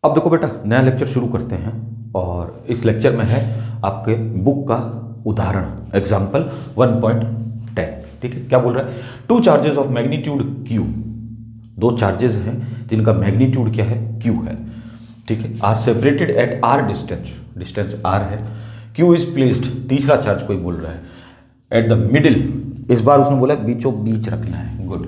अब देखो बेटा, नया लेक्चर शुरू करते हैं और इस लेक्चर में है आपके बुक का उदाहरण एग्जाम्पल 1.10। ठीक है, क्या बोल रहा है? Two charges of magnitude Q, दो चार्जेस हैं जिनका मैग्नीट्यूड क्या है? क्यू है। ठीक है, are separated at R distance, distance R है। क्यू इज प्लेस्ड, तीसरा चार्ज कोई बोल रहा है, एट द मिडिल, इस बार उसने बोला बीचों बीच रखना है। Good.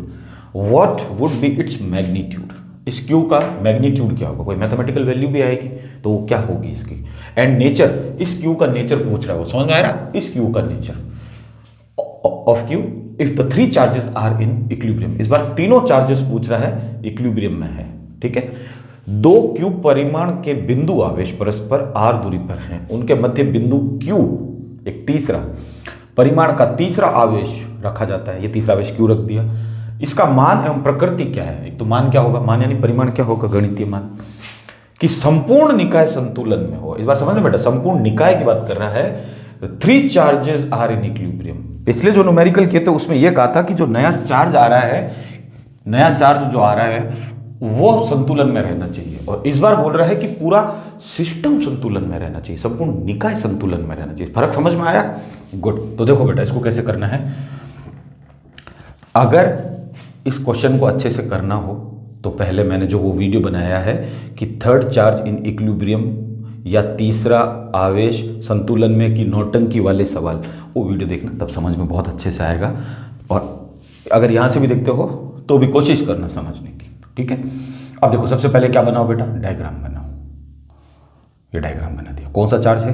What would be its magnitude, इस क्यू का मैग्नीट्यूड क्या होगा? कोई मैथमेटिकल वैल्यू भी आएगी तो वो क्या होगी इसकी? एंड नेचर, इस क्यू का नेचर पूछ रहा है वो, समझ में आ रहा? इस क्यू का nature of Q if the three charges are in equilibrium, इस बार तीनों चार्जेस पूछ रहा है इक्विलिब्रियम में है। ठीक है, दो क्यू परिमाण के बिंदु आवेश परस्पर आर दूरी पर हैं, उनके मध्य बिंदु क्यू, एक तीसरा परिमाण का तीसरा आवेश रखा जाता है, ये तीसरा आवेश क्यू रख दिया। इसका मान एवं प्रकृति क्या है? एक तो मान क्या होगा, मान यानी परिमाण क्या होगा, गणितीय मान, कि संपूर्ण निकाय संतुलन में हो। इस बार समझ में बेटा, संपूर्ण निकाय की बात कर रहा है। Three charges are in equilibrium, पिछले जो न्यूमेरिकल किए थे उसमें यह कहा था कि जो नया चार्ज आ रहा है, नया चार्ज जो आ रहा है वो संतुलन में रहना चाहिए, और इस बार बोल रहा है कि पूरा सिस्टम संतुलन में रहना चाहिए, संपूर्ण निकाय संतुलन में रहना चाहिए। फर्क समझ में आया? गुड। तो देखो बेटा, इसको कैसे करना है। अगर इस क्वेश्चन को अच्छे से करना हो तो पहले मैंने जो वो वीडियो बनाया है कि थर्ड चार्ज इन इक्विलिब्रियम या तीसरा आवेश संतुलन में कि नौटंकी वाले सवाल, वो वीडियो देखना, तब समझ में बहुत अच्छे से आएगा। और अगर यहाँ से भी देखते हो तो भी कोशिश करना समझने की। ठीक है, अब देखो सबसे पहले क्या बनाओ बेटा, डायग्राम बनाओ। ये डायग्राम बना दिया। कौन सा चार्ज है?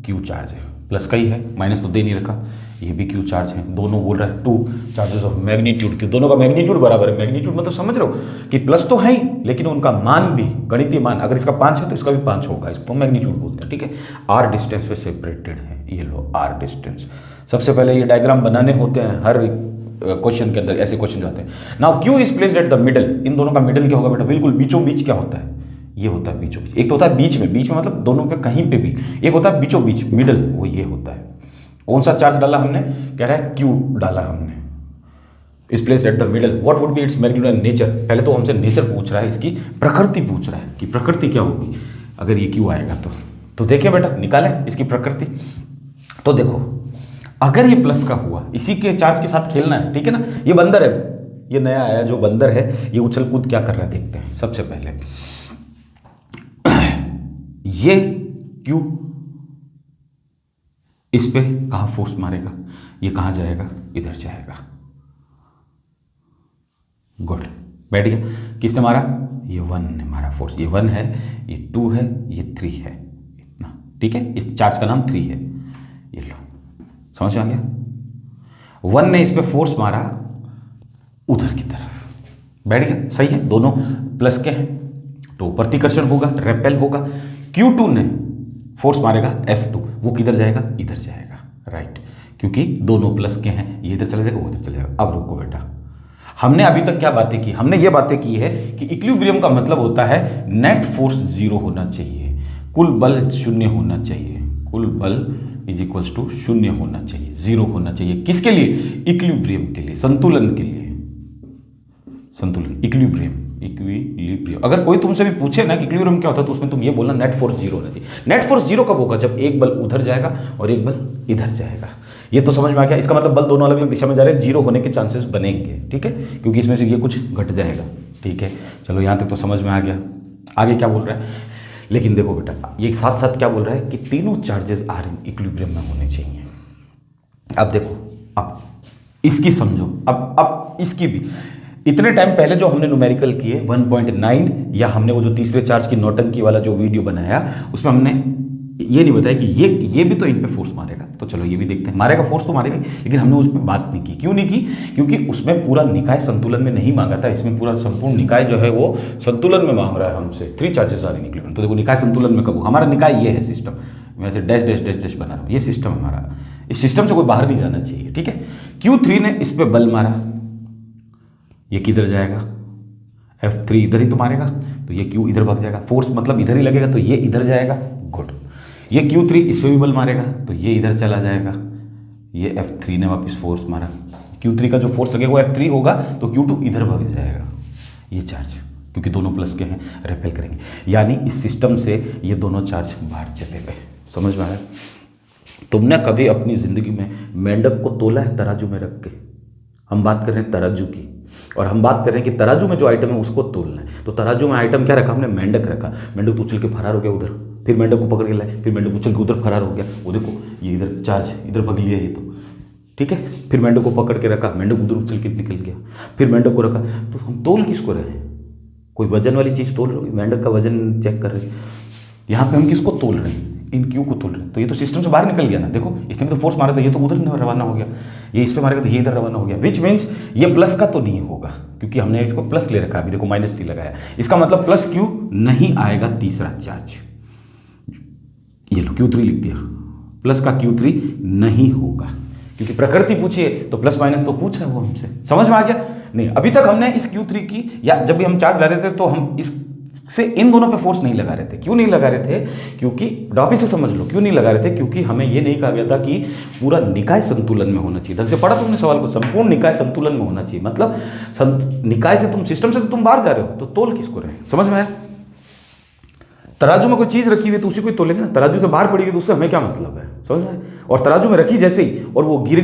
क्यू चार्ज है, प्लस का ही है, माइनस तो दे नहीं रखा। ये भी क्यू चार्ज है, दोनों बोल रहा है two charges of magnitude Q, दोनों का मैग्नीट्यूड बराबर है। मैग्नीट्यूड मतलब समझ रहे हो कि प्लस तो है ही, लेकिन उनका मान भी गणितीय मान, अगर इसका 5 है तो इसका भी 5 होगा, इसको मैग्नीट्यूड बोलते हैं। ठीक है, आर डिस्टेंस पे सेपरेटेड है, ये लो आर डिस्टेंस। सबसे पहले ये डायग्राम बनाने होते हैं हर क्वेश्चन के अंदर, ऐसे क्वेश्चन जाते हैं। Now Q is placed at the middle, इन दोनों का मिडल क्या होगा बेटा? बिल्कुल बीचों बीच क्या होता है? ये होता है बीचों बीच। एक तो होता है बीच में, बीच में मतलब दोनों पे कहीं पे भी, एक होता है बीचों बीच, मिडल, वो ये होता है। कौन सा चार्ज डाला हमने? कह रहा है क्यू डाला हमने, इस place at the middle. What would be its magnitude and nature, पहले तो हमसे नेचर पूछ रहा है, इसकी प्रकृति पूछ रहा है कि प्रकृति क्या होगी अगर ये क्यू आएगा तो देखिए बेटा, निकाले इसकी प्रकृति। तो देखो, अगर ये प्लस का हुआ, इसी के चार्ज के साथ खेलना है, ठीक है ना। ये बंदर है, ये नया आया जो बंदर है, ये उछल कूद क्या कर रहा है देखते हैं। सबसे पहले ये क्यू इस पे कहां फोर्स मारेगा? ये कहां जाएगा? इधर जाएगा। गुड, बैठ गया। किसने मारा? ये 1 ने मारा फोर्स। ये 1 है, ये 2 है, ये 3 है, इतना। ठीक है, इस चार्ज का नाम 3 है। ये लो, समझ में आ गया। 1 ने इस पे फोर्स मारा उधर की तरफ, बैठ गया। सही है, दोनों प्लस के हैं तो प्रतिकर्षण होगा, रेपेल होगा। Q2 ने फोर्स मारेगा F2, वो किधर जाएगा? इधर जाएगा, राइट, क्योंकि दोनों प्लस के हैं। ये इधर चला जाएगा, वो इधर चला जाएगा। अब रुको बेटा, हमने अभी तक क्या बातें की? हमने ये बातें की है कि इक्विलिब्रियम का मतलब होता है नेट फोर्स 0 होना चाहिए, कुल बल 0 होना चाहिए, कुल बल इज इक्वल्स टू 0 होना चाहिए, 0 होना चाहिए। किसके लिए? इक्विलिब्रियम के लिए, संतुलन के लिए। संतुलन, इक्विलिब्रियम, इक्विलिब्रियम। अगर कोई तुमसे भी पूछे ना कि इक्विलिब्रियम क्या होता है तो उसमें तुम ये बोलना नेट फोर्स 0 होना चाहिए। नेट फोर्स 0 कब होगा? जब एक बल उधर जाएगा और एक बल इधर जाएगा। ये तो समझ में आ गया। इसका मतलब बल दोनों अलग अलग दिशा में जा रहे हैं, 0 होने के चांसेस बनेंगे। ठीक है, क्योंकि इसमें से ये कुछ घट जाएगा। ठीक है, चलो यहाँ तक तो समझ में आ गया। आगे क्या बोल रहा है? लेकिन देखो बेटा, ये साथ साथ क्या बोल रहा है कि तीनों चार्जेस आर इन इक्विलिब्रियम में होने चाहिए। अब देखो, अब इसकी समझो, अब इसकी भी। इतने टाइम पहले जो हमने न्यूमेरिकल किए 1.9, या हमने वो जो तीसरे चार्ज की नौटंकी वाला जो वीडियो बनाया, उसमें हमने ये नहीं बताया कि ये भी तो इन पे फोर्स मारेगा। तो चलो ये भी देखते हैं। मारेगा, फोर्स तो मारेगा, लेकिन हमने उस पर बात नहीं की। क्यों नहीं की? क्योंकि उसमें पूरा निकाय संतुलन में नहीं मांगा था। इसमें पूरा संपूर्ण निकाय जो है वो संतुलन में मांग रहा है हमसे। 3 चार्जेस आर इन इक्विलिब्रियम। तो देखो, निकाय संतुलन में कब हो? हमारा निकाय ये है सिस्टम, मैं ऐसे डैश डैश डैश डैश बना रहा हूँ, ये सिस्टम हमारा। इस सिस्टम से कोई बाहर नहीं जाना चाहिए। ठीक है, Q3 ने इस पर बल मारा, ये किधर जाएगा? F3 इधर ही तो मारेगा, तो ये Q इधर भाग जाएगा। फोर्स मतलब इधर ही लगेगा, तो ये इधर जाएगा। गुड। ये Q3 इस पर भी बल मारेगा, तो ये इधर चला जाएगा। ये F3 ने वापस फोर्स मारा, Q3 का जो फोर्स लगेगा वो F3 होगा, तो Q2 इधर भाग जाएगा। ये चार्ज क्योंकि दोनों प्लस के हैं, रेपेल करेंगे, यानी इस सिस्टम से ये दोनों चार्ज बाहर चले गए। समझ में आया? तुमने कभी अपनी ज़िंदगी में मेंढक को तोला है तराजू में रख के? हम बात कर रहे हैं तराजू की, और हम बात कर रहे हैं कि तराजू में जो आइटम है उसको तोलना है। तो तराजू में आइटम क्या रखा हमने? मेंढक रखा। मेंढक तो उछल के फरार हो गया उधर, फिर मेंढक को पकड़ के लाए, फिर मेंढक उछल के उधर फरार हो गया। वो देखो ये इधर चार्ज इधर भग लिया ये तो, ठीक है। फिर मेंढक को पकड़ के रखा, मेंढक उधर उछल के निकल गया, फिर मेंढक को रखा। तो हम तोल किसको रहे हैं? कोई वजन वाली चीज़ तोल रहे हो? मेंढक का वजन चेक कर रहे हैं। यहाँ पे हम किसको तोल रहे हैं? इन क्यू को तोल रहे हैं। तो ये तो सिस्टम से बाहर निकल गया ना। देखो इसने भी तो फोर्स मारा था, ये तो उधर रवाना हो गया, ये इस पे मारेगा तो ये इधर रवाना हो गया। विच मीन्स ये प्लस का तो नहीं होगा, क्योंकि हमने इसको प्लस ले रखा, अभी देखो माइनस टी लगाया। इसका मतलब प्लस क्यू नहीं आएगा तीसरा चार्ज। ये लो Q3 लिख दिया, प्लस का Q3 नहीं होगा, क्योंकि प्रकृति पूछिए तो प्लस माइनस तो पूछ रहा है वो हमसे। समझ में आ गया? नहीं, अभी तक हमने इस Q3 की, या जब भी हम चार्ज ला रहे थे तो हम इससे इन दोनों पे फोर्स नहीं लगा रहे थे। क्यों नहीं लगा रहे थे? क्योंकि वापिस से समझ लो क्यों नहीं लगा रहे थे, क्योंकि हमें ये नहीं कहा गया था कि पूरा निकाय संतुलन में होना चाहिए। ढंग से पढ़ा तुमने सवाल को, संपूर्ण निकाय संतुलन में होना चाहिए। मतलब निकाय से तुम, सिस्टम से तो तुम बाहर जा रहे हो, तो तोल किसको रहे? समझ में आया? तराजू में कोई चीज़ रखी हुई है तो उसी को ही तोलेंगे ना। तराजू से बाहर पड़ी हुई तो उससे हमें क्या मतलब है? समझ में? और तराजू में रखी जैसे ही और वो गिर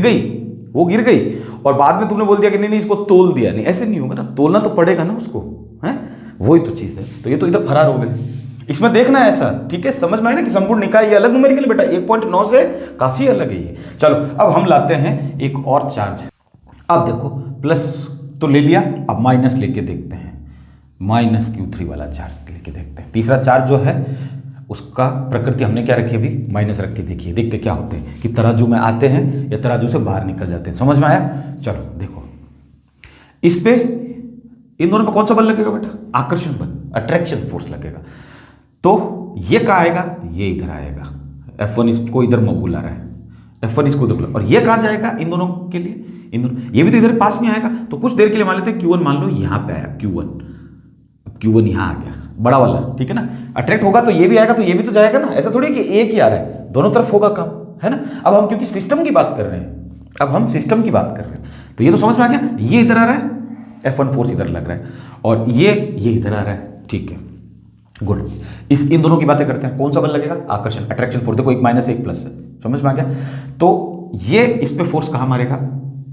गई और बाद में तुमने बोल दिया कि नहीं इसको तोल दिया, नहीं, ऐसे नहीं होगा ना। तोलना तो पड़ेगा ना उसको, है? वही तो चीज़ है। तो ये तो इधर फरार हो गए, इसमें देखना है ऐसा, ठीक है? समझ में आया ना कि संपूर्ण निकाय ये अलग न्यूमेरिकल बेटा 1.9 से काफ़ी अलग है ये। चलो अब हम लाते हैं एक और चार्ज। अब देखो प्लस तो ले लिया, अब माइनस लेके देखते हैं, माइनस Q3 वाला चार्ज लेके देखते हैं। तीसरा चार्ज जो है उसका प्रकृति हमने क्या रखी? अभी माइनस रख के देखिए, देखते क्या होते हैं कि तराजू में आते हैं या तराजू से बाहर निकल जाते हैं। समझ में आया? चलो देखो, इस पे इन दोनों पे कौन सा बल लगेगा बेटा? आकर्षण बल, अट्रैक्शन फोर्स लगेगा। तो ये कहाँ आएगा? ये इधर आएगा। F1 इसको इधर बुला रहा है, F1 इसको उधर बुला, और ये कहाँ जाएगा? इन दोनों के लिए, इन दोनों, ये भी तो इधर पास में आएगा। तो कुछ देर के लिए मान लेते हैं Q1 मान लो यहाँ पे आया, Q1 यहाँ आ गया बड़ा वाला, ठीक है ना। अट्रैक्ट होगा तो ये भी आएगा, तो ये भी तो जाएगा ना। ऐसा थोड़ी कि एक ही आ रहा है, दोनों तरफ होगा काम, है ना। अब हम क्योंकि सिस्टम की बात कर रहे हैं, तो ये तो समझ में आ गया। ये इधर आ रहा है, F1 फोर्स इधर लग रहा है, और ये इधर आ रहा है, ठीक है, गुड। इन दोनों की बातें करते हैं। कौन सा बल लगेगा? आकर्षण, अट्रैक्शन फोर्स। देखो एक माइनस एक प्लस है, समझ में आ गया। तो ये इस पे फोर्स कहाँ मारेगा?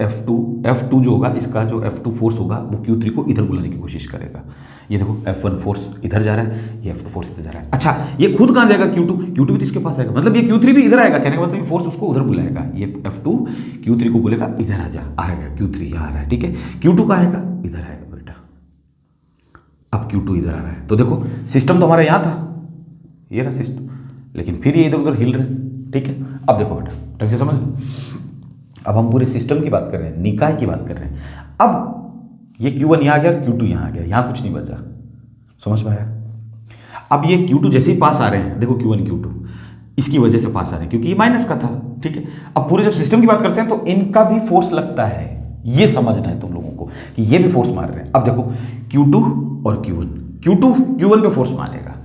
F2 जो होगा, इसका जो F2 फोर्स होगा वो Q3 को इधर बुलाने की कोशिश करेगा। ये देखो F1 फोर्स इधर जा रहा है, ये F2 फोर्स इधर जा रहा है। अच्छा, ये खुद कहाँ जाएगा? Q2 भी तो इसके पास आएगा, मतलब ये Q3 भी इधर आएगा। कहने का मतलब फोर्स उसको उधर बुलाएगा। ये F2 Q3 को बोलेगा इधर आ जा, आएगा Q3 यहाँ आ रहा है, ठीक है। Q2 कहाँ आएगा? इधर आएगा बेटा। अब Q2 इधर आ रहा है, तो देखो सिस्टम तो हमारा यहाँ था, ये रहा सिस्टम, लेकिन फिर ये इधर उधर हिल रहे, ठीक है। अब देखो बेटा ढंग से समझ, अब हम पूरे सिस्टम की बात कर रहे हैं, निकाय की बात कर रहे हैं। अब ये Q1 यहाँ आ गया, Q2 यहाँ आ गया, यहाँ कुछ नहीं बचा। समझ में आया? अब ये Q2 जैसे ही पास आ रहे हैं, देखो Q1 Q2 इसकी वजह से पास आ रहे हैं, क्योंकि ये माइनस का था, ठीक है। अब पूरे जब सिस्टम की बात करते हैं तो इनका भी फोर्स लगता है, ये समझना है तुम लोगों को कि ये भी फोर्स मार रहे हैं। अब देखो Q2 और Q1 Q1 पे फोर्स मारेगा,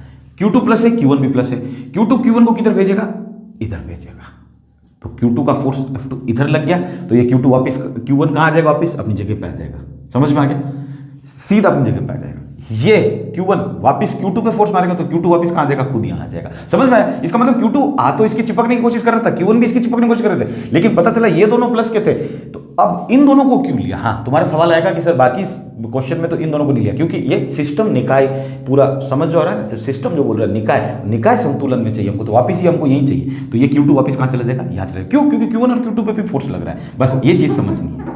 Q2 प्लस है, Q1 भी प्लस है। Q2 Q1 को किधर भेजेगा? इधर भेजेगा। तो Q2 का फोर्स F2 इधर लग गया, तो ये Q2 वापस, Q1 कहाँ आ जाएगा? वापस अपनी जगह पे आ जाएगा। समझ में आ गया? सीधा अपनी जगह पे आ जाएगा। ये Q1 वापस Q2 पे फोर्स मारेगा, तो Q2 वापस कहाँ आ जाएगा? खुद यहाँ आ जाएगा। समझ में आया? इसका मतलब Q2 आ तो इसकी चिपकने की कोशिश कर रहा था, Q1 भी इसकी चिपकने की कोशिश कर रहे थे, लेकिन पता चला ये दोनों प्लस के थे, तो अब इन दोनों को क्यों लिया? हाँ, तुम्हारा सवाल आएगा कि सर बाकी क्वेश्चन में तो इन दोनों को नहीं लिया, क्योंकि ये सिस्टम निकाय पूरा समझ जो आ रहा है ना, सिस्टम जो बोल रहा है निकाय संतुलन में चाहिए हमको, तो वापस ही हमको यही चाहिए। तो ये Q2 वापस कहाँ चला जाएगा? यहाँ चला। क्यों? क्योंकि Q1 और Q2 पे भी फोर्स लग रहा है। बस ये चीज समझनी है।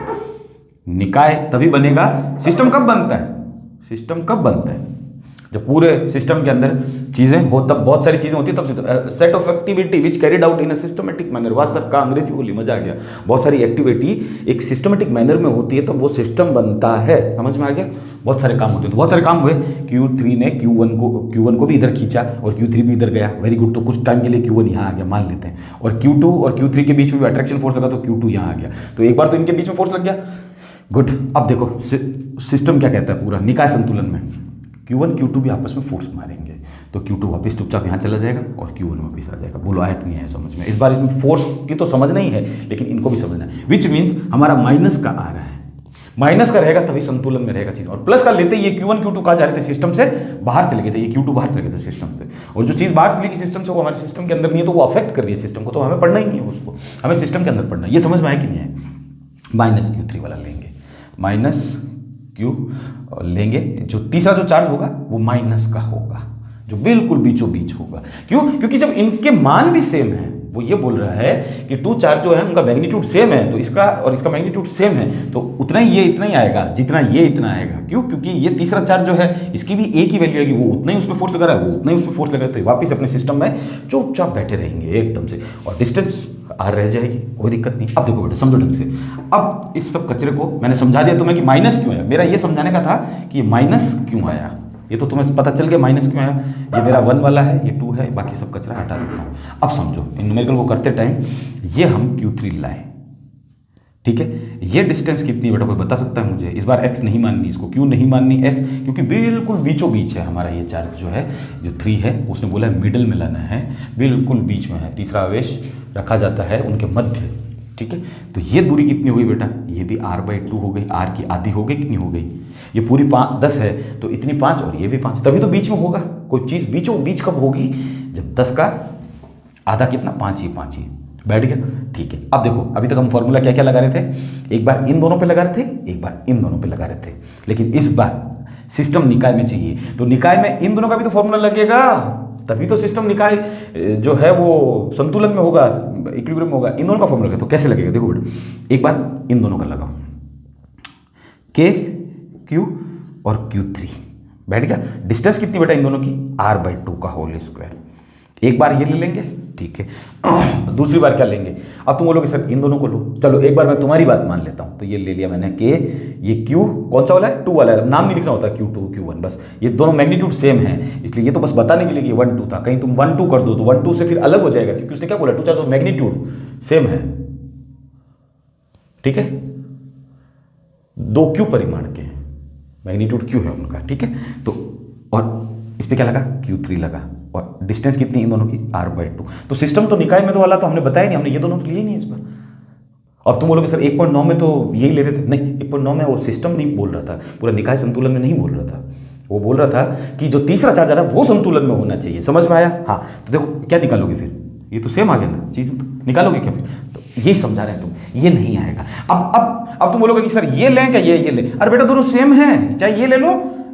निकाय तभी बनेगा, सिस्टम कब बनता है? सिस्टम कब बनता है? जब पूरे सिस्टम के अंदर चीजें हो, तब बहुत सारी चीजें होती है, तब set of activity which carried out in a systematic manner. वाह सर का अंग्रेजी बोली, मजा आ गया। बहुत सारी एक्टिविटी एक सिस्टमेटिक मैनर में होती है, तब वो सिस्टम बनता है। समझ में आ गया? बहुत सारे काम होते हैं, तो बहुत सारे काम हुए। Q3 ने Q1 को भी इधर खींचा और Q3 भी इधर गया, वेरी गुड। तो कुछ टाइम के लिए Q1 यहाँ आ गया, मान लेते हैं, और Q2 और Q3 के बीच में भी अट्रैक्शन फोर्स लगा, तो Q2 यहाँ आ गया। तो एक बार तो इनके बीच में फोर्स लग गया, गुड। अब देखो सिस्टम क्या कहता है पूरा निकाय संतुलन में, Q1 Q2 भी आपस में फोर्स मारेंगे, तो Q2 वापस चुपचाप यहाँ चला जाएगा और Q1 वापस आ जाएगा। बोलो आया कि नहीं है समझ में? इस बार इसमें फोर्स की तो समझ नहीं है, लेकिन इनको भी समझना है। विच मीन्स हमारा माइनस का आ रहा है, माइनस का रहेगा तभी संतुलन में रहेगा चीज, और प्लस का लेते ये Q1 Q2 कहा जा रहे थे सिस्टम से बाहर चले गए थे, ये Q2 बाहर चले गए थे सिस्टम से, और जो चीज़ बाहर चली गई सिस्टम से वो हमारे सिस्टम के अंदर नहीं है, तो वो अफेक्ट कर रही है सिस्टम को, तो हमें पढ़ना ही नहीं है उसको, हमें सिस्टम के अंदर पढ़ना है। ये समझ में आया कि नहीं है? माइनस Q3 वाला लेंगे, माइनस Q लेंगे, जो तीसरा जो चार्ज होगा वो माइनस का होगा, जो बिल्कुल बीचों बीच होगा। क्यों? क्योंकि जब इनके मान भी सेम है, वो ये बोल रहा है कि टू चार्ज जो है उनका मैग्नीट्यूड सेम है, तो इसका और इसका मैग्नीट्यूड सेम है, तो उतना ही ये इतना ही आएगा जितना ये इतना आएगा। क्यों? क्योंकि ये तीसरा चार्ज जो है इसकी भी एक ही वैल्यू आएगी, वो उतना ही उस पर फोर्स लगा रहा है, वो उतना ही उस पर फोर्स लगा रहा है, तो वापस अपने सिस्टम में चुपचाप बैठे रहेंगे एकदम से, और डिस्टेंस आर रह जाएगी, कोई दिक्कत नहीं। अब देखो बेटा समझो ढंग से, अब इस सब कचरे को मैंने समझा दिया तुम्हें कि माइनस क्यों आया, मेरा ये समझाने का था कि माइनस क्यों आया, ये तो तुम्हें पता चल गया माइनस क्यों आया, ये मेरा 1 वाला है, ये 2 है, बाकी सब कचरा हटा देता हूँ। अब समझो इन न्यूमेरिकल को करते टाइम ये हम Q3 लाए, ठीक है, ये डिस्टेंस कितनी बेटा कोई बता सकता है मुझे? इस बार x नहीं माननी, इसको क्यों नहीं माननी x? क्योंकि बिल्कुल बीचों बीच है हमारा ये चार्ज जो है, जो 3 है उसने बोला मिडिल में लाना है, बिल्कुल बीच में है, तीसरा आवेश रखा जाता है उनके मध्य, ठीक है। तो ये दूरी कितनी हो गई बेटा? ये भी r/2 हो गई, r की आधी हो गई, कितनी हो गई? ये पूरी 10 है तो इतनी 5 और ये भी 5, तभी तो बीच में होगा कोई चीज़, बीचों बीच कब होगी? जब 10 का आधा कितना? 5 ही बैठ गया, ठीक है। अब देखो अभी तक हम फॉर्मूला क्या क्या लगा रहे थे, एक बार इन दोनों पे लगा रहे थे, एक बार इन दोनों पे लगा रहे थे, लेकिन इस बार सिस्टम निकाय में चाहिए, तो निकाय में इन दोनों का भी तो फॉर्मूला लगेगा, तभी तो सिस्टम निकाय जो है वो संतुलन में होगा, इक्विलिब्रियम में होगा। इन दोनों का फॉर्मूला लगेगा, तो कैसे लगेगा देखो बेटा, एक बार इन दोनों का लगाओ, K Q और Q3 बैठ गया। डिस्टेंस कितनी बेटा इन दोनों की? r/2 का होल स्क्वायर। एक बार ये ले लेंगे, ठीक है। दूसरी बार क्या लेंगे? अब तुम बोलोगे सर इन दोनों को लो, चलो एक बार मैं तुम्हारी बात मान लेता हूं, तो ये ले लिया मैंने K, ये Q कौन सा वाला है? 2 वाला है, नाम नहीं लिखना होता, Q2 Q1, बस ये दोनों मैग्नीट्यूड सेम है, इसलिए ये तो बस बताने के लिए कि 1 2 था, कहीं तुम 1 2 कर दो तो 1 2 से फिर अलग हो जाएगा, क्योंकि उसने क्या बोला? 2 चार्ज मैग्नीट्यूड सेम है, ठीक है, 2 Q परिमाण के मैग्नीट्यूड Q है उनका, ठीक है। तो और इस पे क्या लगा? Q3 लगा, और डिस्टेंस कितनी इन दोनों की? r/2। तो सिस्टम तो निकाय में तो वाला तो हमने बताया नहीं, हमने ये दोनों तो लिए नहीं इस बार। और तुम बोलोगे सर 1.9 में तो यही ले रहे थे, नहीं 1.9 में वो सिस्टम नहीं बोल रहा था, पूरा निकाय संतुलन में नहीं बोल रहा था, वो बोल रहा था कि जो तीसरा चार्ज आ रहा है वो संतुलन में होना चाहिए। समझ में आया? हाँ, तो देखो क्या निकालोगे फिर, ये तो सेम आ गया ना चीज़, निकालोगे क्या फिर? तो यही समझा रहे हैं तुम, ये नहीं आएगा। अब तुम बोलोगे कि सर ये लें क्या ये लें? अरे बेटा दोनों सेम है, चाहे ये ले लो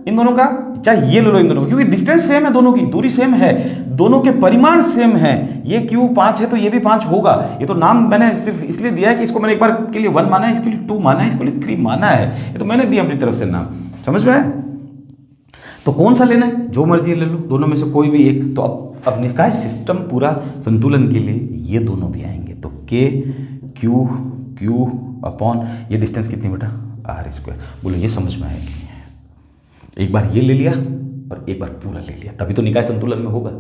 इन दोनों का, चाहे ये ले लो इन दोनों का, क्योंकि डिस्टेंस सेम है, दोनों की दूरी सेम है, दोनों के परिमाण सेम है। ये Q 5 है तो ये भी 5 होगा, ये तो नाम मैंने सिर्फ इसलिए दिया है कि इसको मैंने एक बार के लिए 1 माना है, इसके लिए 2 माना है, इसके लिए 3 माना है, ये तो मैंने दिया अपनी तरफ से नाम। समझ में आया? तो कौन सा लेना है? जो मर्जी ले लो, दोनों में से कोई भी एक। तो अब निकाय सिस्टम पूरा संतुलन के लिए ये दोनों भी आएंगे, तो K Q अपॉन ये डिस्टेंस कितनी बेटा? r²। बोलो ये समझ में आएगी? एक बार ये ले लिया और एक बार पूरा ले लिया, तभी तो निकाय संतुलन में होगा।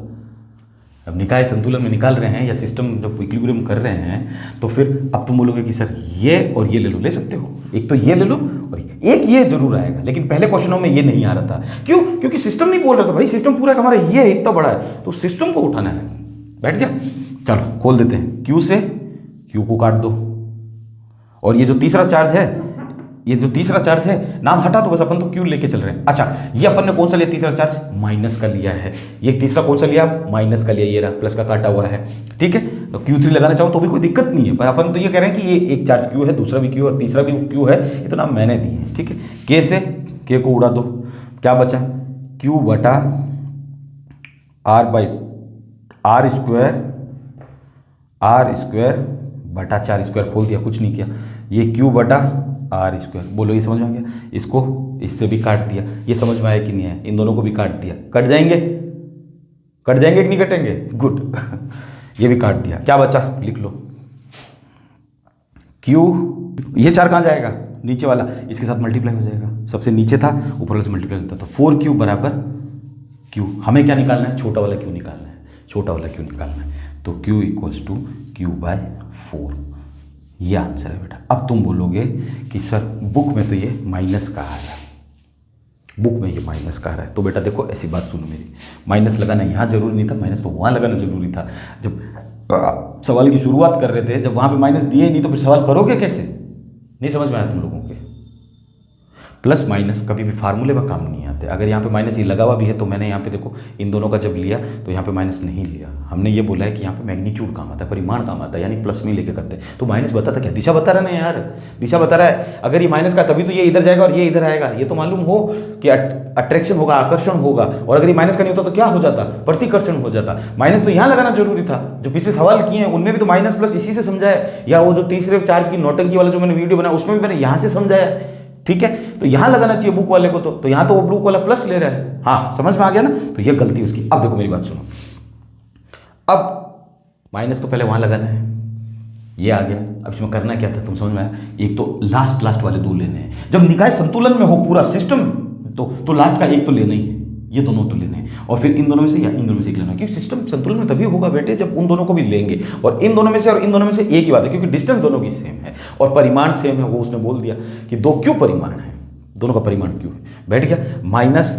अब निकाय संतुलन में निकाल रहे हैं या सिस्टम जब इक्विलिब्रियम कर रहे हैं, तो फिर अब तुम बोलोगे कि सर ये और ये ले लो, ले सकते हो, एक तो ये ले लो और एक ये जरूर आएगा, लेकिन पहले क्वेश्चनों में ये नहीं आ रहा था। क्यों? क्योंकि सिस्टम नहीं बोल रहा था भाई, सिस्टम पूरा हमारा ये है, इतना बड़ा है, तो सिस्टम को उठाना है। बैठ गया? चलो खोल देते हैं, Q से Q को काट दो, और ये जो तीसरा चार्ज है, ये जो तीसरा चार्ज है नाम हटा दो, बस अपन तो Q लेके चल रहे हैं। अच्छा, ये अपन ने कौन सा लिया? तीसरा चार्ज माइनस का लिया है। ये तीसरा कौन सा लिया? माइनस का लिया, ये रहा प्लस का काटा हुआ है, ठीक है। तो Q3 लगाना चाहो तो भी कोई दिक्कत नहीं है, पर अपन तो ये कह रहे हैं कि ये एक चार्ज Q है, दूसरा भी Q और तीसरा भी Q है, ये तो नाम मैंने दिए हैं, ठीक है। K से K को उड़ा दो, क्या बचा? Q बटा r/r² बटा 4² खोल दिया, कुछ नहीं किया, ये Q बटा r²। बोलो ये समझ में आ गया? इसको इससे भी काट दिया, ये समझ में आया कि नहीं है? इन दोनों को भी काट दिया, कट जाएंगे कि नहीं कटेंगे? गुड। ये भी काट दिया, क्या बचा? लिख लो, Q, ये 4 कहाँ जाएगा? नीचे वाला, इसके साथ मल्टीप्लाई हो जाएगा, सबसे नीचे था ऊपर वाले से मल्टीप्लाई होता, तो 4Q बराबर Q। हमें क्या निकालना है? छोटा वाला Q निकालना है, छोटा वाला Q निकालना है, तो Q = Q/4, ये आंसर है बेटा। अब तुम बोलोगे कि सर बुक में तो ये माइनस का आ रहा है, बुक में ये माइनस का आ रहा है, तो बेटा देखो ऐसी बात सुनो मेरी, माइनस लगाना यहाँ जरूरी नहीं था, माइनस तो वहाँ लगाना जरूरी था। जब सवाल की शुरुआत कर रहे थे, जब वहाँ पे माइनस दिए ही नहीं, तो फिर सवाल करोगे कैसे? नहीं समझ में आया तुम लोगों के? प्लस माइनस कभी भी फार्मूले में काम नहीं आते। अगर यहाँ पे माइनस ये लगा हुआ भी है तो मैंने यहाँ पे देखो इन दोनों का जब लिया तो यहाँ पे माइनस नहीं लिया। हमने ये बोला है कि यहाँ पे मैग्नीट्यूड काम आता है, परिमाण काम आता है, यानी प्लस में लेके करते हैं। तो माइनस बताता क्या, दिशा बता रहा ना यार, दिशा बता रहा है। अगर ये माइनस का तभी तो ये इधर जाएगा और ये इधर आएगा। ये तो मालूम हो कि अट्रैक्शन होगा, आकर्षण होगा। और अगर ये माइनस का नहीं होता तो क्या हो जाता, प्रतिकर्षण हो जाता। माइनस तो यहाँ लगाना जरूरी था। जो पिछले सवाल किए हैं उनमें भी तो माइनस प्लस इसी से समझाया, या वो जो तीसरे चार्ज की नौटंकी वाला जो मैंने वीडियो बनाया उसमें भी मैंने यहाँ से समझाया। ठीक है, तो यहां लगाना चाहिए बुक वाले को, तो यहां तो वो बुक वाला प्लस ले रहा है। हाँ समझ में आ गया ना, तो ये गलती उसकी। अब देखो मेरी बात सुनो, अब माइनस तो पहले वहां लगाना है, ये आ गया। अब इसमें करना क्या था तुम समझ में आया। एक तो लास्ट वाले दो लेने हैं। जब निकाय संतुलन में हो पूरा सिस्टम तो लास्ट का एक तो लेना ही है, ये दोनों तो लेने हैं। और फिर इन दोनों में से या इन दोनों में से एक लेना है, क्योंकि सिस्टम संतुलन में तभी होगा बेटे जब उन दोनों को भी लेंगे। और इन दोनों में से और इन दोनों में से एक ही बात है, क्योंकि डिस्टेंस दोनों की सेम है और परिमाण सेम है। वो उसने बोल दिया कि दो क्यों परिमाण है, दोनों का परिमाण क्यों है। बैठ गया। माइनस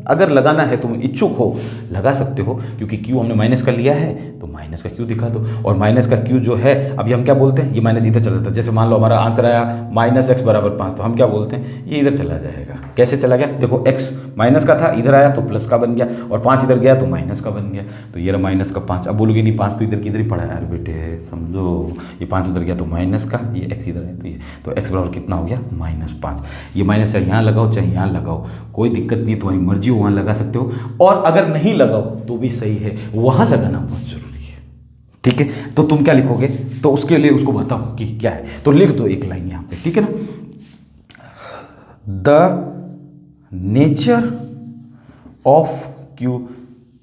अगर लगाना है तुम इच्छुक हो लगा सकते हो, क्योंकि क्यू हमने माइनस का लिया है तो माइनस का क्यू दिखा दो। और माइनस का क्यू जो है अभी हम क्या बोलते हैं, ये माइनस इधर चला जाता है। जैसे मान लो हमारा आंसर आया -x = 5, तो हम क्या बोलते हैं, ये इधर चला जाएगा। कैसे चला गया, देखो x माइनस का था, इधर आया तो प्लस का बन गया, और 5 इधर गया तो माइनस का बन गया। तो ये रहा माइनस का 5। अब बोलोगे नहीं 5 तो इधर की इधर ही पड़ा है यार बेटे, समझो। ये 5 उधर गया तो माइनस का, ये x इधर है तो ये, तो x बराबर कितना हो गया -5। ये माइनस चाहे यहाँ लगाओ चाहे यहाँ लगाओ, कोई दिक्कत नहीं, तुम्हारी मर्जी हो, वहाँ लगा सकते हो। और अगर नहीं लगाओ तो भी सही है, वहाँ लगाना बहुत जरूरी है। ठीक है, तो तुम क्या लिखोगे, तो उसके लिए उसको बताओ कि क्या है। तो लिख दो एक लाइन यहाँ पे, ठीक है ना। The nature of Q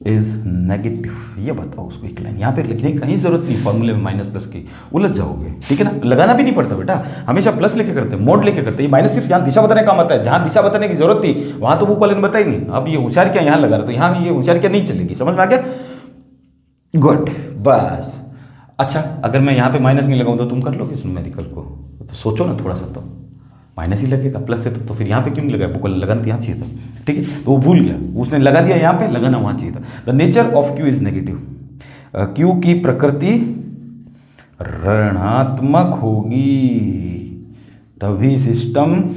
is negative, ये बताओ उसको एक लाइन। यहाँ पे लिखने की कहीं जरूरत नहीं, फॉर्मूले में माइनस प्लस की उलझ जाओगे। ठीक है ना, लगाना भी नहीं पड़ता बेटा, हमेशा प्लस लेके करते हैं, मोड लेके करते हैं। माइनस सिर्फ यहाँ दिशा बताने का काम आता है, जहाँ दिशा बताने की जरूरत थी वहाँ तो बुक वाले ने बताई नहीं। अब ये होशियार क्या यहाँ लगा रहा, तो यहाँ ये होशियार क्या नहीं चलेगी, समझ में आ गया। गुड, बस। अच्छा, अगर मैं यहाँ पे माइनस नहीं लगाऊँ तो तुम कर लोगे इस न्यूमेरिकल को, तो सोचो ना थोड़ा सा, तो माइनस ही लगेगा प्लस से, तो फिर यहाँ पे क्यों नहीं लगाया, बुक वाले लगाना तो यहाँ चाहिए था। ठीक है, तो वो भूल गया, उसने लगा दिया यहाँ पे, लगाना वहाँ चाहिए था। The nature of Q is negative, Q की प्रकृति ऋणात्मक होगी, तभी सिस्टम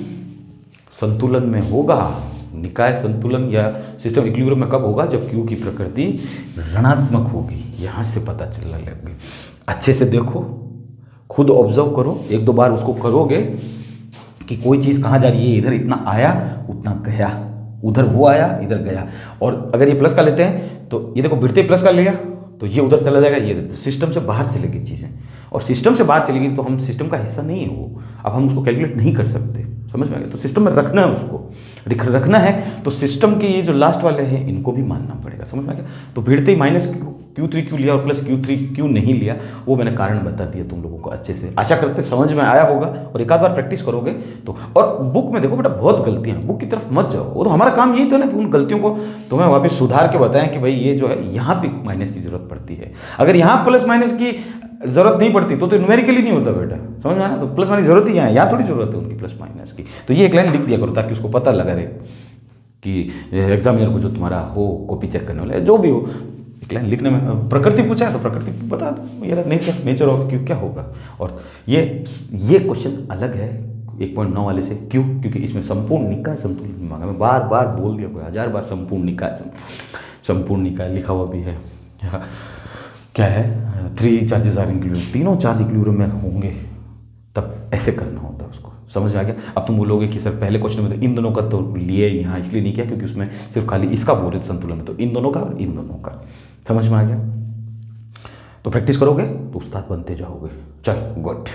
संतुलन में होगा। निकाय संतुलन या सिस्टम इक्विलिब्रियम में कब होगा, जब क्यू की प्रकृति ऋणात्मक होगी। यहाँ से पता चलने लग गई। अच्छे से देखो, खुद ऑब्जर्व करो, एक दो बार उसको करोगे कि कोई चीज़ कहाँ जा रही है, इधर इतना आया उतना गया, उधर वो आया इधर गया। और अगर ये प्लस का लेते हैं तो ये देखो बिड़ते प्लस का लिया तो ये उधर चला जाएगा, ये सिस्टम से बाहर चलेगी चीज़ें, और सिस्टम से बाहर चलेगी तो हम सिस्टम का हिस्सा नहीं है वो, अब हम उसको कैलकुलेट नहीं कर सकते। समझ में आ गया, तो सिस्टम में रखना है उसको, रखना है तो सिस्टम के ये जो लास्ट वाले हैं इनको भी मानना पड़ेगा। समझ में आ गया। तो भिड़ते ही माइनस Q3 क्यों लिया और प्लस Q3 क्यों नहीं लिया, वो मैंने कारण बता दिया तुम लोगों को अच्छे से। आशा करते समझ में आया होगा, और एक आध बार प्रैक्टिस करोगे तो। और बुक में देखो बेटा बहुत गलतियां, बुक की तरफ मत जाओ, वो तो हमारा काम यही था ना कि उन गलतियों को तुम्हें वापस सुधार के बताएं कि भाई ये जो है यहाँ भी माइनस की जरूरत पड़ती है। अगर यहाँ प्लस माइनस की जरूरत नहीं पड़ती तो न्यूमेरिकली नहीं होता बेटा, समझ में आया ना। तो प्लस माइनस जरूरत ही यहाँ थोड़ी जरूरत है उनकी प्लस माइनस की। तो ये एक लाइन लिख दिया करो ताकि उसको पता लगा रहे कि एग्जामिनर को जो तुम्हारा हो कॉपी चेक करने वाला है जो भी हो, एक लाइन लिखने में। प्रकृति पूछा है तो प्रकृति बता दो, मेरा नेचर ऑफ क्यू क्या होगा। और ये क्वेश्चन अलग है 1.9 वाले से। क्यों, क्योंकि इसमें संपूर्ण निकाय संतुलन मांगा। मैं बार बार बोल दिया, कोई 1000 बार संपूर्ण निकाय लिखा हुआ भी है। क्या है, 3 चार्जेस आर इंक्लूडेड, तीनों चार्ज इक्विलिब्रियम में होंगे तब ऐसे करना होता है उसको। समझ में आ गया। अब तुम बोलोगे कि सर पहले क्वेश्चन में तो इन दोनों का तो लिए यहाँ इसलिए नहीं किया क्योंकि उसमें सिर्फ खाली इसका बोल रहे संतुलन है, तो इन दोनों का और इन दोनों का। समझ में आ गया। तो प्रैक्टिस करोगे तो उस्ताद बनते जाओगे। चल गुड।